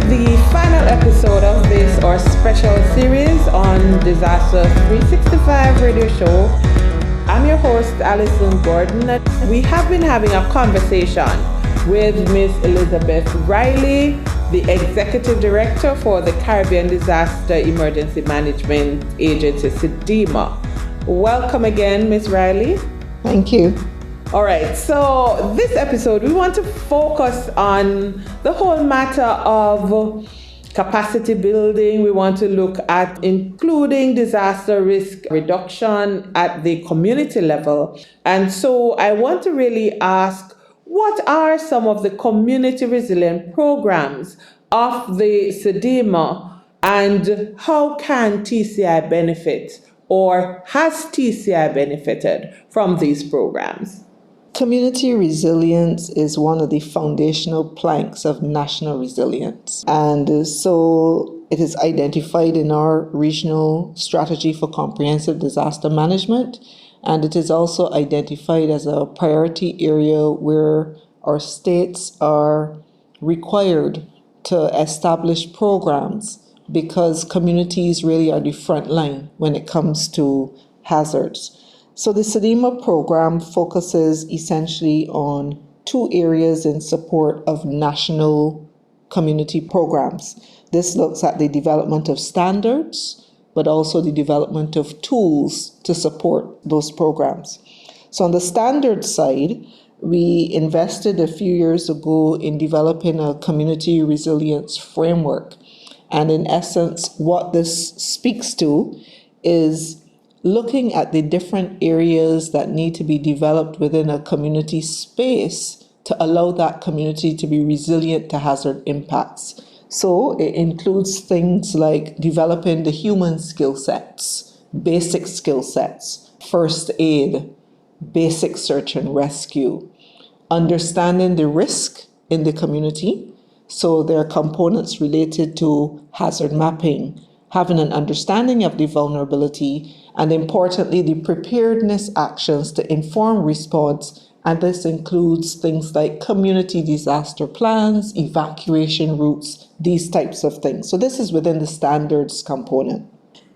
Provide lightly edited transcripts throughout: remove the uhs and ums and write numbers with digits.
the final episode of this, our special series on Disaster 365 radio show. I'm your host, Alison Gordon. We have been having a conversation with Ms. Elizabeth Riley, the Executive Director for the Caribbean Disaster Emergency Management Agency, SEDEMA. Welcome again, Ms. Riley. Thank you. All right, so this episode, we want to focus on the whole matter of capacity building. We want to look at including disaster risk reduction at the community level. And so I want to really ask, what are some of the community resilient programs of the SEDEMA, and how can TCI benefit, or has TCI benefited from these programs? Community resilience is one of the foundational planks of national resilience. And so it is identified in our regional strategy for comprehensive disaster management. And it is also identified as a priority area where our states are required to establish programs, because communities really are the front line when it comes to hazards. So the SEDEMA program focuses essentially on two areas in support of national community programs. This looks at the development of standards, but also the development of tools to support those programs. So on the standard side, we invested a few years ago in developing a community resilience framework. And in essence, what this speaks to is looking at the different areas that need to be developed within a community space to allow that community to be resilient to hazard impacts. So it includes things like developing the human skill sets, basic skill sets, first aid, basic search and rescue, understanding the risk in the community. So there are components related to hazard mapping, having an understanding of the vulnerability, and importantly, the preparedness actions to inform response. And this includes things like community disaster plans, evacuation routes, these types of things. So this is within the standards component.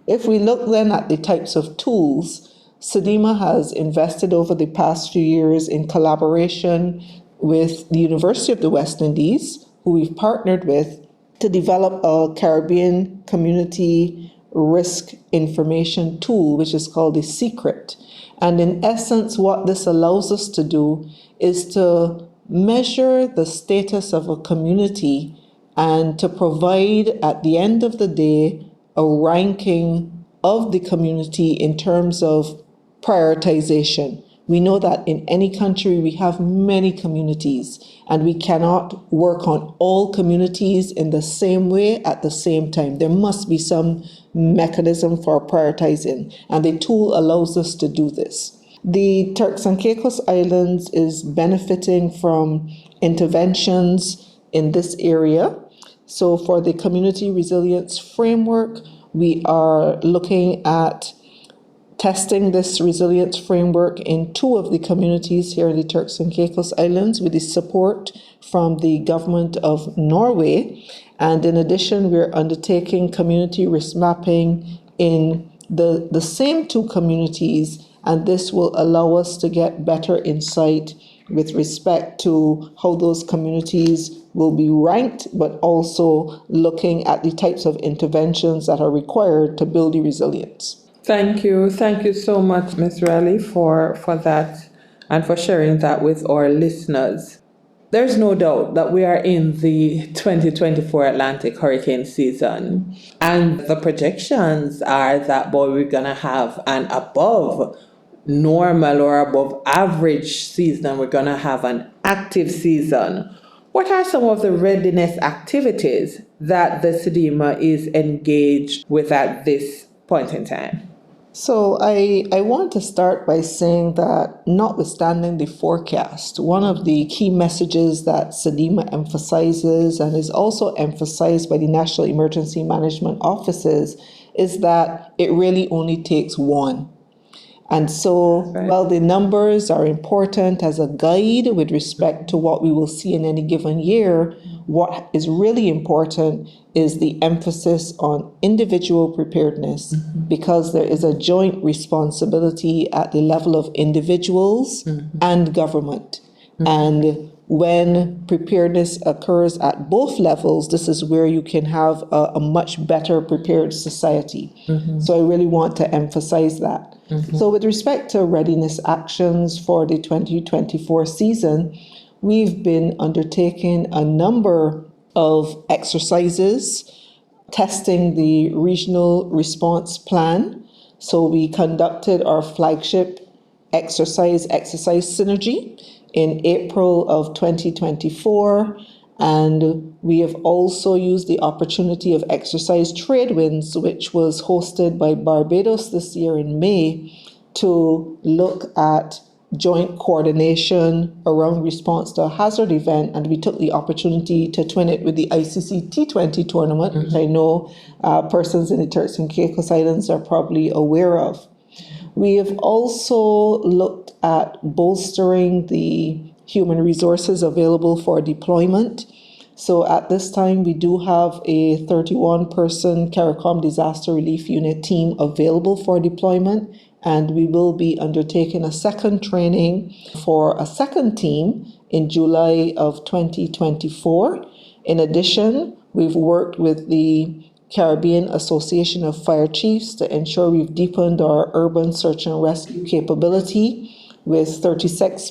If we look then at the types of tools, SEDEMA has invested over the past few years in collaboration with the University of the West Indies, who we've partnered with, to develop a Caribbean community risk information tool, which is called the SECRET. And in essence, what this allows us to do is to measure the status of a community and to provide, at the end of the day, a ranking of the community in terms of prioritization. We know that in any country we have many communities, and we cannot work on all communities in the same way at the same time. There must be some mechanism for prioritizing, and the tool allows us to do this. The Turks and Caicos Islands is benefiting from interventions in this area. So for the community resilience framework, we are looking at testing this resilience framework in two of the communities here in the Turks and Caicos Islands with the support from the government of Norway. And in addition, we're undertaking community risk mapping in the same two communities, and this will allow us to get better insight with respect to how those communities will be ranked, but also looking at the types of interventions that are required to build the resilience. Thank you. Thank you so much, Ms. Riley, for that and for sharing that with our listeners. There's no doubt that we are in the 2024 Atlantic hurricane season, and the projections are that, we're going to have an above normal or above average season. We're going to have an active season. What are some of the readiness activities that the SEDEMA is engaged with at this point in time? So I want to start by saying that notwithstanding the forecast, one of the key messages that SEDEMA emphasizes and is also emphasized by the National Emergency Management Offices is that it really only takes one. And so, while the numbers are important as a guide with respect to what we will see in any given year, what is really important is the emphasis on individual preparedness, because there is a joint responsibility at the level of individuals and government. And when preparedness occurs at both levels, this is where you can have a much better prepared society. So I really want to emphasize that. So with respect to readiness actions for the 2024 season, we've been undertaking a number of exercises, testing the regional response plan. So we conducted our flagship exercise Synergy in April of 2024. And we have also used the opportunity of Exercise Trade Winds, which was hosted by Barbados this year in May, to look at joint coordination around response to a hazard event. And we took the opportunity to twin it with the ICC T20 tournament, which I know persons in the Turks and Caicos Islands are probably aware of. We have also looked at bolstering the human resources available for deployment. So at this time, we do have a 31-person CARICOM Disaster Relief Unit team available for deployment, and we will be undertaking a second training for a second team in July of 2024. In addition, we've worked with the Caribbean Association of Fire Chiefs to ensure we've deepened our urban search and rescue capability, with 36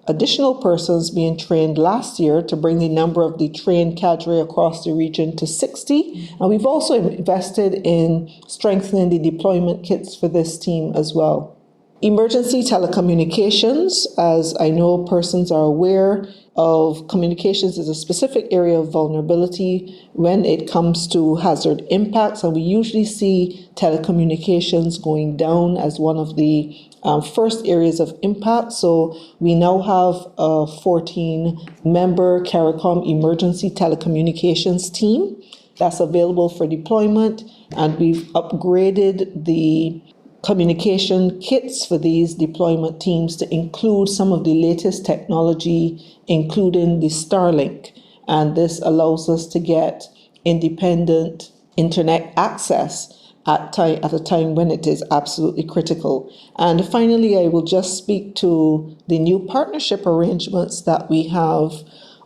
additional persons being trained last year to bring the number of the trained cadre across the region to 60. And we've also invested in strengthening the deployment kits for this team as well. Emergency telecommunications, as I know persons are aware of, communications is a specific area of vulnerability when it comes to hazard impacts, and we usually see telecommunications going down as one of the first areas of impact. So we now have a 14-member CARICOM emergency telecommunications team that's available for deployment, and we've upgraded the communication kits for these deployment teams to include some of the latest technology, including the Starlink. And this allows us to get independent internet access at a time when it is absolutely critical. And finally, I will just speak to the new partnership arrangements that we have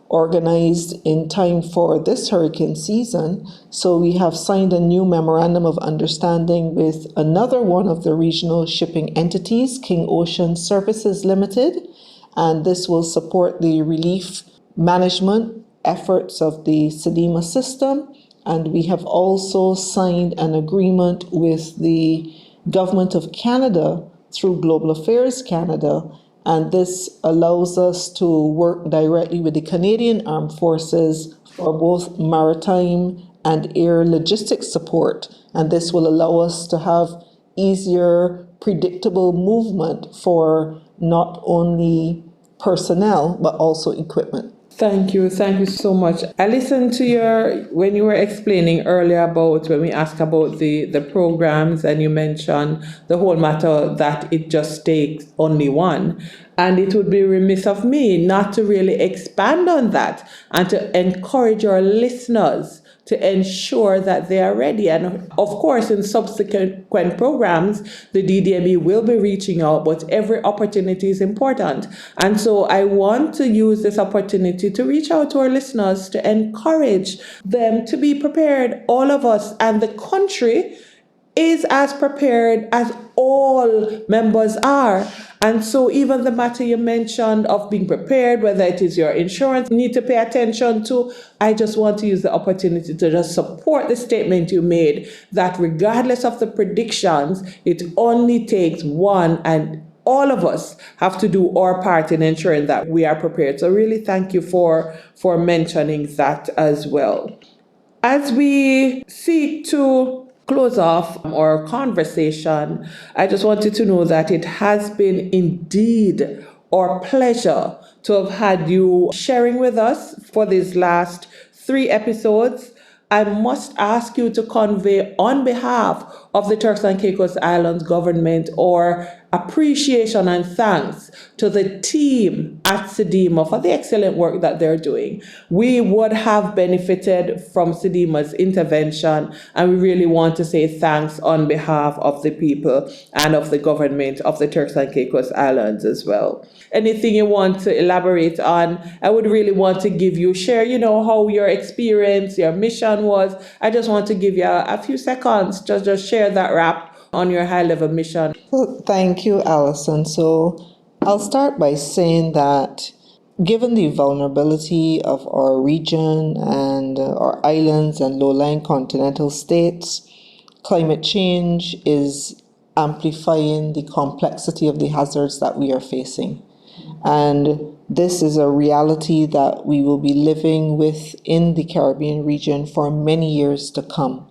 organized in time for this hurricane season. So we have signed a new memorandum of understanding with another one of the regional shipping entities, King Ocean Services Limited, and this will support the relief management efforts of the SEDIMA system. And we have also signed an agreement with the Government of Canada through Global Affairs Canada, and this allows us to work directly with the Canadian Armed Forces for both maritime and air logistics support. And this will allow us to have easier, predictable movement for not only personnel, but also equipment. Thank you so much. I listened to when you were explaining earlier about when we asked about the programs, and you mentioned the whole matter that it just takes only one. And it would be remiss of me not to really expand on that and to encourage our listeners to ensure that they are ready. And of course, in subsequent programs, the DDME will be reaching out, but every opportunity is important. And so I want to use this opportunity to reach out to our listeners to encourage them to be prepared. All of us and the country is as prepared as all members are. And so even the matter you mentioned of being prepared, whether it is your insurance you need to pay attention to, I just want to use the opportunity to just support the statement you made that regardless of the predictions, it only takes one, and all of us have to do our part in ensuring that we are prepared. So really thank you for mentioning that as well. As we seek to close off our conversation, I just wanted to know that it has been indeed our pleasure to have had you sharing with us for these last 3 episodes. I must ask you to convey on behalf of the Turks and Caicos Islands government or appreciation and thanks to the team at SEDIMA for the excellent work that they're doing. We would have benefited from SEDIMA's intervention, and we really want to say thanks on behalf of the people and of the government of the Turks and Caicos Islands as well. Anything you want to elaborate on? I would really want to share, how your experience, your mission was. I just want to give you a few seconds, just share that wrap on your high-level mission. Well, thank you, Alison. So I'll start by saying that given the vulnerability of our region and our islands and low-lying continental states, climate change is amplifying the complexity of the hazards that we are facing. And this is a reality that we will be living with in the Caribbean region for many years to come.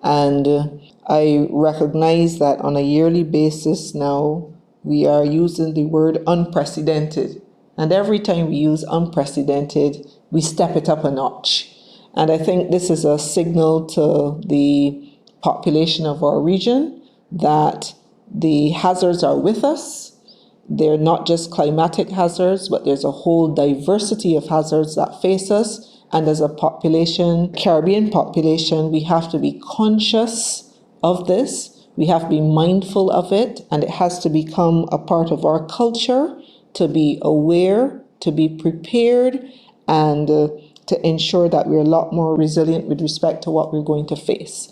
And I recognize that on a yearly basis now, we are using the word unprecedented. And every time we use unprecedented, we step it up a notch. And I think this is a signal to the population of our region that the hazards are with us. They're not just climatic hazards, but there's a whole diversity of hazards that face us. And as a population, Caribbean population, we have to be conscious of this. We have to be mindful of it, and it has to become a part of our culture to be aware, to be prepared, and to ensure that we're a lot more resilient with respect to what we're going to face.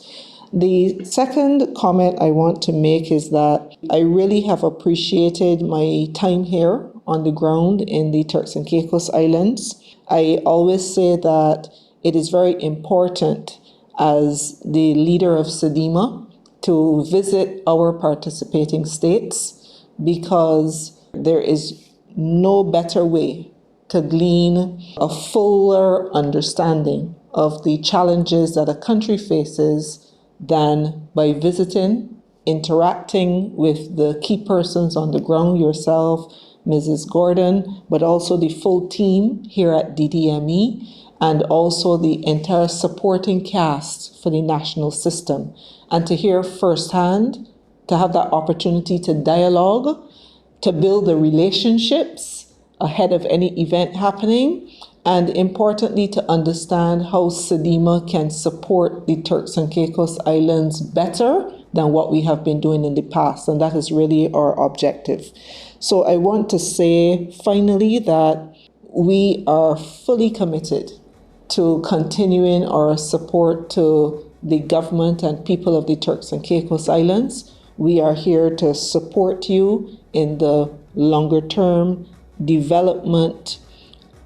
The second comment I want to make is that I really have appreciated my time here on the ground in the Turks and Caicos Islands. I always say that it is very important as the leader of SEDIMA to visit our participating states, because there is no better way to glean a fuller understanding of the challenges that a country faces than by visiting, interacting with the key persons on the ground, yourself, Mrs. Gordon, but also the full team here at DDME, and also the entire supporting cast for the national system. And to hear firsthand, to have that opportunity to dialogue, to build the relationships ahead of any event happening, and importantly, to understand how SEDIMA can support the Turks and Caicos Islands better than what we have been doing in the past. And that is really our objective. So I want to say finally that we are fully committed to continuing our support to the government and people of the Turks and Caicos Islands. We are here to support you in the longer term development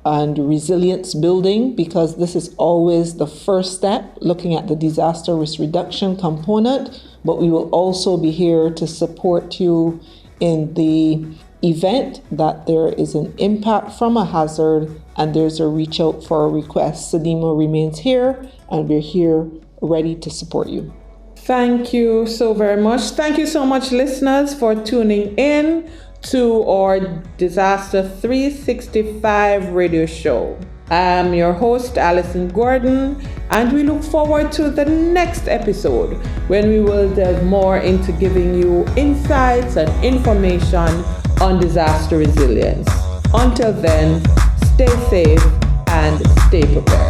and resilience building, because this is always the first step, looking at the disaster risk reduction component, but we will also be here to support you in the event that there is an impact from a hazard and there's a reach out for a request. SEDIMA remains here, and we're here ready to support you. Thank you so very much. Thank you so much, listeners, for tuning in to our Disaster 365 radio show. I'm your host, Alison Gordon, and we look forward to the next episode when we will delve more into giving you insights and information on disaster resilience. Until then, stay safe and stay prepared.